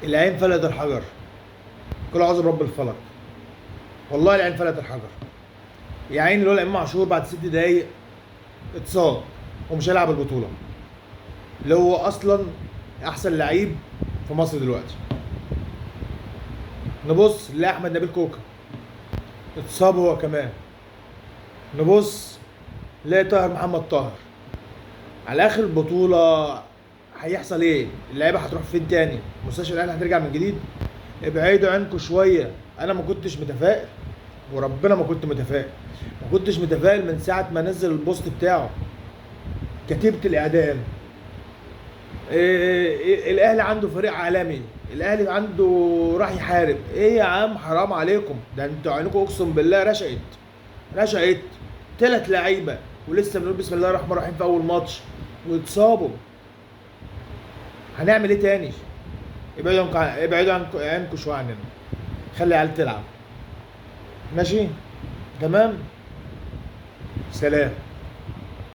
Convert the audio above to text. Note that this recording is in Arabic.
العين فلت الحجر. كل اعوذ برب الفلق. والله العين فلت الحجر. يا عيني الولد امام عاشور بعد 6 دقايق اتصاب ومش هيلعب البطوله، اللي هو اصلا احسن لعيب في مصر دلوقتي. نبص نلاقي احمد نبيل كوكا اتصاب هو كمان. نبص نلاقي طاهر محمد طاهر. على اخر البطوله هيحصل ايه؟ اللعيبه هتروح فين تاني؟ مستشفى الاهلي هترجع من جديد؟ ابعدوا عنكم شويه. انا ما كنتش متفائل، وربنا ما كنت متفائل. ما كنتش متفائل من ساعه ما نزل البوست بتاعه كتيبه الاعدام. الاهلي عنده فريق عالمي، الاهلي عنده راح يحارب. ايه يا عم حرام عليكم، ده انتوا عينكم اقسم بالله رشقت. رشقت. 3 لعيبه ولسه بنقول بسم الله الرحمن الرحيم في اول ماتش واتصابوا. هنعمل ايه تاني؟ ابعدوا عنكم شويه عننا. خلي العيال تلعب. ماشي. تمام. سلام.